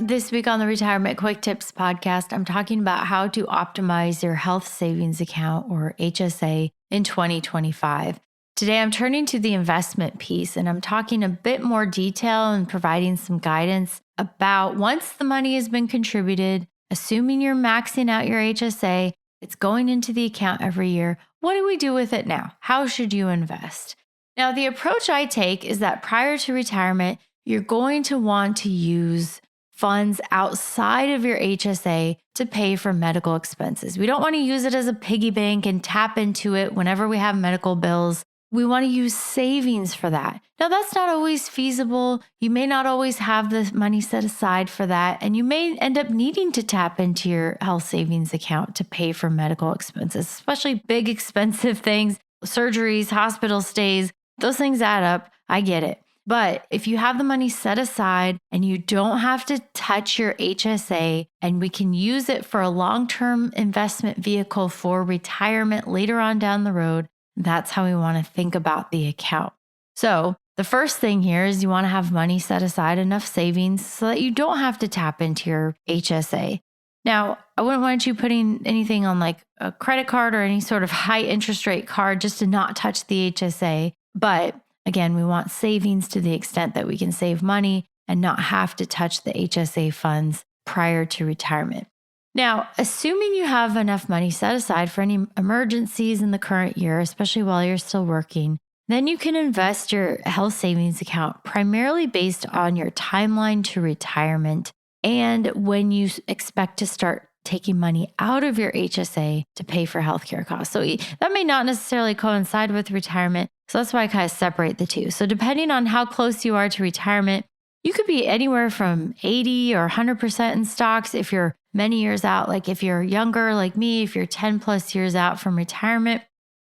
This week on the Retirement Quick Tips podcast, I'm talking about how to optimize your health savings account or HSA in 2025. Today, I'm turning to the investment piece and I'm talking a bit more detail and providing some guidance about once the money has been contributed, assuming you're maxing out your HSA, it's going into the account every year. What do we do with it now? How should you invest? Now, the approach I take is that prior to retirement, you're going to want to use funds outside of your HSA to pay for medical expenses. We don't want to use it as a piggy bank and tap into it whenever we have medical bills. We want to use savings for that. Now, that's not always feasible. You may not always have the money set aside for that, and you may end up needing to tap into your health savings account to pay for medical expenses, especially big, expensive things, surgeries, hospital stays. Those things add up. I get it. But if you have the money set aside and you don't have to touch your HSA and we can use it for a long-term investment vehicle for retirement later on down the road, that's how we want to think about the account. So the first thing here is you want to have money set aside, enough savings so that you don't have to tap into your HSA. Now, I wouldn't want you putting anything on like a credit card or any sort of high interest rate card just to not touch the HSA. But again, we want savings to the extent that we can save money and not have to touch the HSA funds prior to retirement. Now, assuming you have enough money set aside for any emergencies in the current year, especially while you're still working, then you can invest your health savings account primarily based on your timeline to retirement and when you expect to start taking money out of your HSA to pay for healthcare costs. So that may not necessarily coincide with retirement. So that's why I kind of separate the two. So depending on how close you are to retirement, you could be anywhere from 80 or 100% in stocks if you're many years out. Like if you're younger like me, if you're 10 plus years out from retirement,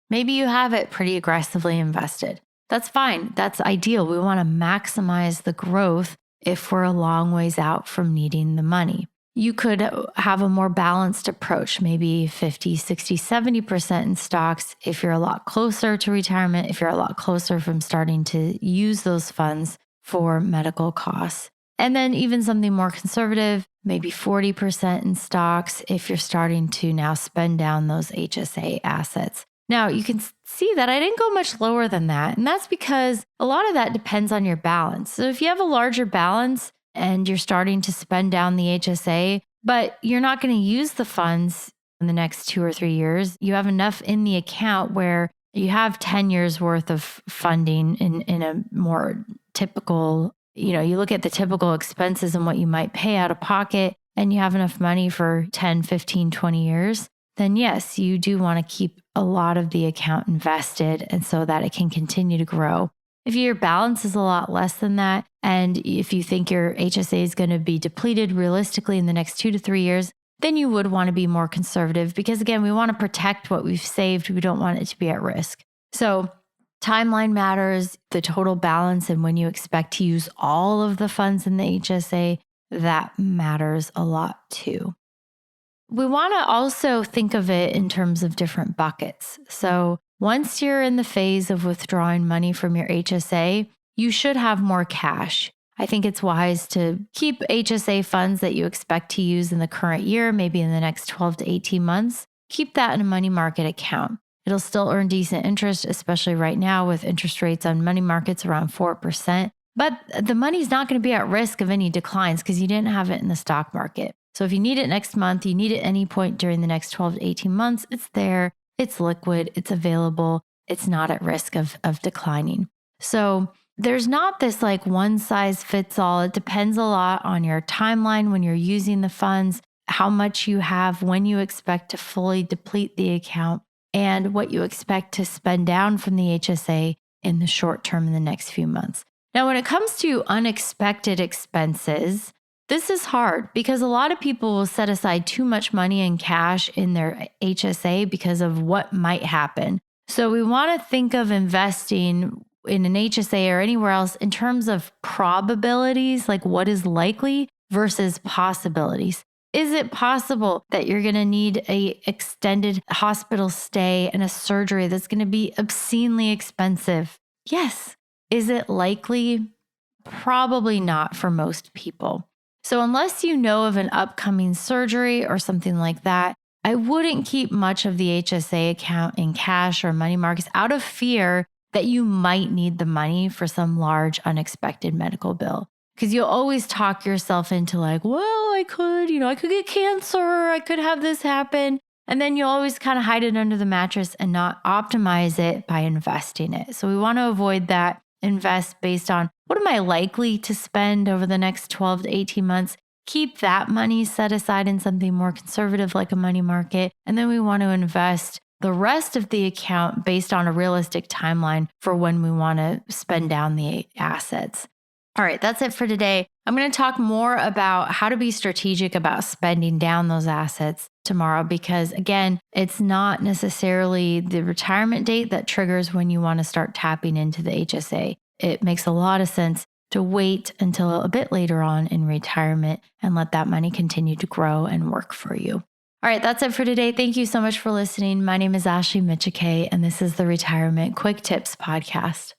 maybe you have it pretty aggressively invested. That's fine. That's ideal. We want to maximize the growth if we're a long ways out from needing the money. You could have a more balanced approach, maybe 50, 60, 70% in stocks if you're a lot closer to retirement, if you're a lot closer from starting to use those funds for medical costs. And then even something more conservative, maybe 40% in stocks if you're starting to now spend down those HSA assets. Now, you can see that I didn't go much lower than that. And that's because a lot of that depends on your balance. So if you have a larger balance, and you're starting to spend down the HSA, but you're not going to use the funds in the next 2 or 3 years. You have enough in the account where you have 10 years worth of funding in a more typical, you look at the typical expenses and what you might pay out of pocket, and you have enough money for 10, 15, 20 years, then yes, you do want to keep a lot of the account invested and so that it can continue to grow. If your balance is a lot less than that, and if you think your HSA is going to be depleted realistically in the next 2 to 3 years, then you would want to be more conservative because, again, we want to protect what we've saved. We don't want it to be at risk. So timeline matters, the total balance, and when you expect to use all of the funds in the HSA, that matters a lot too. We want to also think of it in terms of different buckets. So once you're in the phase of withdrawing money from your HSA, you should have more cash. I think it's wise to keep HSA funds that you expect to use in the current year, maybe in the next 12 to 18 months. Keep that in a money market account. It'll still earn decent interest, especially right now with interest rates on money markets around 4%. But the money's not going to be at risk of any declines because you didn't have it in the stock market. So if you need it next month, you need it any point during the next 12 to 18 months, it's there. It's liquid, it's available, it's not at risk of declining. So there's not this like one size fits all. It depends a lot on your timeline when you're using the funds, how much you have, when you expect to fully deplete the account, and what you expect to spend down from the HSA in the short term in the next few months. Now, when it comes to unexpected expenses, this is hard because a lot of people will set aside too much money in cash in their HSA because of what might happen. So we want to think of investing in an HSA or anywhere else in terms of probabilities, like what is likely versus possibilities. Is it possible that you're going to need an extended hospital stay and a surgery that's going to be obscenely expensive? Yes. Is it likely? Probably not for most people. So unless you know of an upcoming surgery or something like that, I wouldn't keep much of the HSA account in cash or money markets out of fear that you might need the money for some large unexpected medical bill. Because you'll always talk yourself into like, well, I could get cancer, I could have this happen. And then you'll always kind of hide it under the mattress and not optimize it by investing it. So we want to avoid that. Invest based on what am I likely to spend over the next 12 to 18 months? Keep that money set aside in something more conservative like a money market. And then we want to invest the rest of the account based on a realistic timeline for when we want to spend down the assets. All right, that's it for today. I'm going to talk more about how to be strategic about spending down those assets tomorrow because, again, it's not necessarily the retirement date that triggers when you want to start tapping into the HSA. It makes a lot of sense to wait until a bit later on in retirement and let that money continue to grow and work for you. All right, that's it for today. Thank you so much for listening. My name is Ashley Michike, and this is the Retirement Quick Tips Podcast.